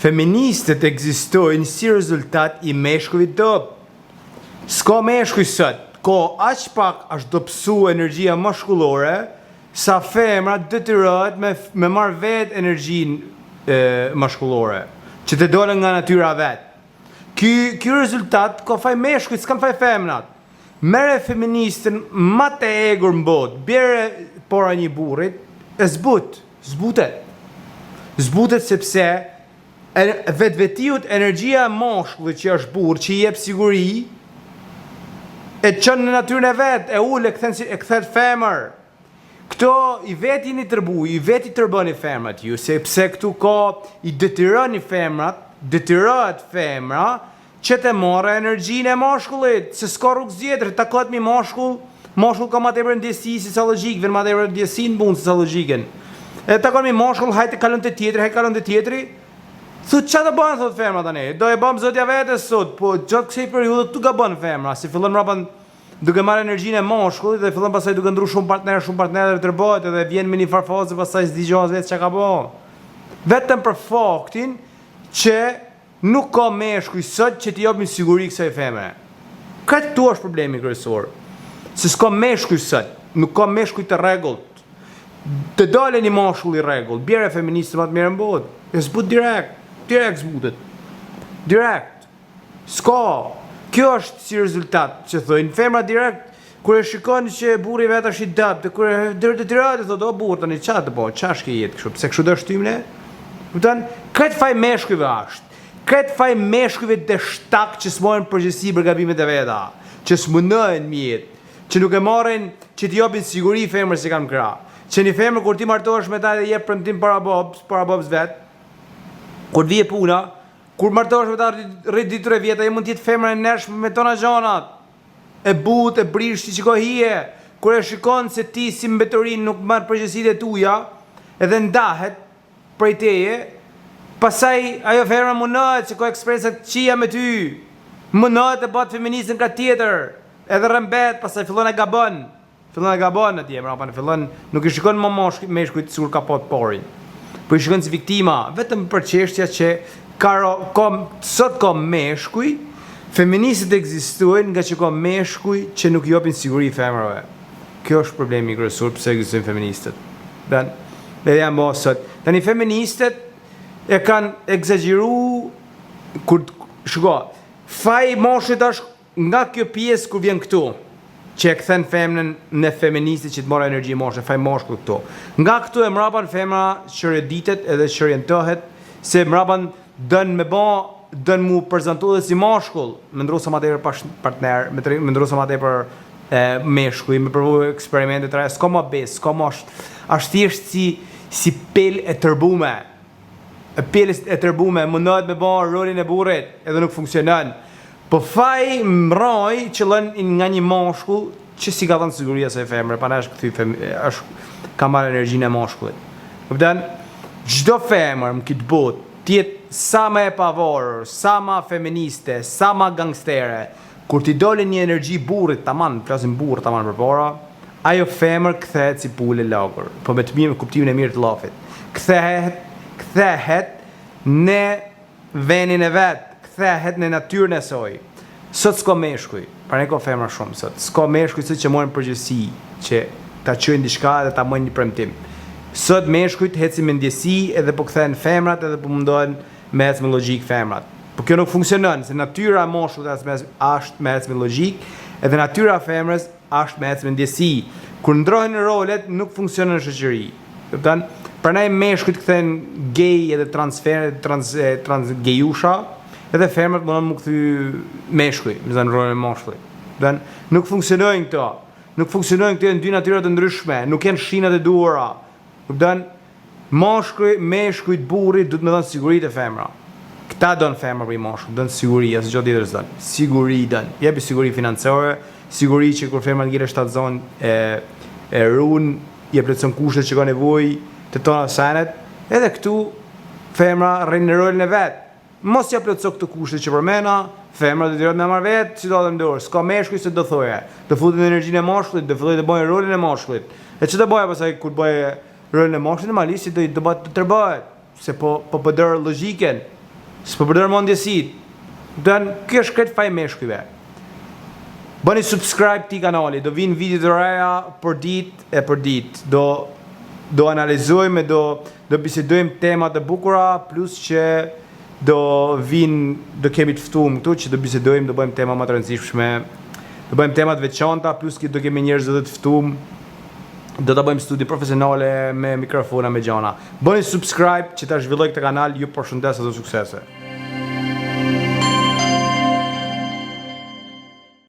Feministët ekzistojnë si rezultat I meshkujve top. S'ka meshkuj sot, ka aq pak është dobësu energjia mashkullore, sa femra detyrohet me marrë vetë energjinë mashkullore, që të dole nga natyra vetë. Ky rezultat ka faj meshkujt, s'kan faj femnat. Mere feministën ma të egur në botë, bjere pora një burrit, e zbutet. Zbutet sepse vetvetiut energjia mashkullit që është burr, që I jep siguri, e qënë në natyrën e vetë, e ullë e këthet femër. Këto I veti një tërbu, I veti tërbën I femrat ju, sepse këtu ka I detyrën I femrat, detyrët femra, që të morë energjinë e mashkullit, se s'ka rrugë zjetër, ta këtë mi mashkull ka ma të ebër ndjesi si sa logikë, vën ma të ebër ndjesi në bunë si sa logikën. E ta këtë mi mashkull, hajtë kalon të tjetëri, thut që të bënë, thot femra tani, do e bëmë zotja vetës sot, po gjatë kësej periudhë tu ka bënë femra, si fillon mrapën duke marrë energjinë e mashkullit dhe fillon pasaj duke ndru shumë partnerë dhe tërbojt edhe vjen me një farfazë pasaj s'digjohës vetë që ka bo. Vetëm për faktin që nuk ka meshkuj sot që t'i jopin siguri kësaj femre. Këtë tu është problemi kryesor. Se s'ka meshkuj sot, nuk ka meshkuj të rregullt. Të dale një mashkull I rregullt, bjere feministë më të mirë në botë. E zbut direkt zbutet. Direkt. S'ka. Kjo është si rezultat, që thojnë, femra direkt, kur e shikon që burri vetë është I dëpt, kur e dërë të tiratë, thotë, o burë, të një qatë të po, qash ke jetë kështu, pse kështu dhe shtymne? Këtë faj meshkujve është. Këtë faj meshkujve të shtak që s'mojnë përgjësi për gabimet e veta, që s'munojnë mjetë, që nuk e marrin që t'i jopin siguri femrës që kanë kra, që një femrë kur ti martohesh me ta dhe jep premtim para bobs vetë, kur vije puna, kur martohesh me ta rrit ditur e vjeta, mund t'jetë femrë e nërshme me tona gjanat, e but, e brish, që ko hije, kur e shikon se ti si mbetorin nuk marrë përgjësit e tuja, edhe ndahet prej teje, pasaj ajo femra mundohet që ko ekspresat qia me ty, mundohet e bat feministën ka tjetër, edhe rëmbet, pasaj fillon e gabon atje, fillon, nuk I shikon më meshkujt sikur ka pot porin, po I shikon si viktima, vetëm për çështja që sot ka meshkuj, feministët ekzistojnë nga që ka meshkuj që nuk jopin siguri femrave. Kjo është problemi kryesor pse ekzistojnë feministët. Dhe janë bo sot. Tani feministët e kanë egzageru kur shiko, faj moshit është nga kjo pjesë kur vjen këtu, që e këthen femnën në feministët që të mora energji moshit, faj moshkull këtu. Nga këtu e mrapan femra shëreditet edhe shërientohet, se mrapan dënë mu prezentu dhe si mashkull, me ndru sa ma te për partner, me ndru sa ma te për meshkuj, me përvu eksperimentet të rejë, s'ka ma bes, s'ka ma është thjesht si pel e tërbume. Pel e tërbume, mundohet me ba rolin e burrit, edhe nuk funksionon. Po faj mroj që lën nga një mashkull, që si ka thënë siguria se e femre, pa në është ka marrë energjinë e mashkullit. Këpëtan, gjdo femër më kitë botë, tjetë sa ma e pavorër, sa ma feministe, sa ma gangstere, kur ti dole një energji burrit, taman, flasim burr taman për para, ajo femër kthehet si pule lagër, po me të mirë, kuptimin e mirë të lafit. Kthehet në venin e vetë, kthehet në natyrën e soj. Sot s'ka meshkuj, pra ne ka femra shumë sot, s'ka meshkuj sot që mojnë përgjësi, që ta qojnë diçka dhe ta mojnë një premtim. Sot meshkujt hecin me ndjesi edhe po kthehen femrat edhe po mundohen me ecë me logjik femrat. Po kjo nuk funksionon, se natyra e moshkullit është me ecë me logjik, edhe natyra e femrës është me ecë me ndjesi. Kur ndrohen rolet, nuk funksionon në shoqëri. Kupton? Prandaj meshkujt kthehen gay edhe transgejusha, edhe femrat mundon mu kthy meshkuj, me zënë rolin e moshkullit. Kupton? Nuk funksionojnë këto. Nuk funksionojnë këto në dy natyra të ndryshme, nuk janë shinat e duhura. Kupton? Meshkujt burrit duhet me dhënë siguri të femra. Këta donë femra për i mashkull, donë siguri, asë gjo tjetër s'donë. Siguri donë. Jepi siguri financiare, siguri që kur femra ngire shtatë zonë e runë, je plotëson kushtet që ka nevoj të tona senet, edhe këtu femra rrinë në rolin e vetë. Mos ja plotëso këtu kushtet që përmena, femra do t'jot me marrë vetë, si do dhe më dorë, s'ka meshkuj se do thoje, do futin energjinë e mashkullit, do filloj të bojë rolin e mashkullit. E që të boja pasaj kur boje rolin e mashkullit, normalisht do të tërbëhet, se po pëdërë logjiken. s'po përdor mendjesit. Ky është këtë faj meshkujve. Bëni subscribe ti kanali, do vinë video të reja për ditë. Do analizojmë, do bisedojmë tema të bukura, plus që do kemi të ftuar këtu që do bisedojmë, do bëjmë tema më të rëndësishme, do bëjmë tema të veçanta, plus që do kemi njerëz të ftuar. Do ta bëjmë studi profesionale me mikrofona, me gjana. Bëni subscribe që ta zhvilloj këtë kanal, ju përshëndes dhe suksese.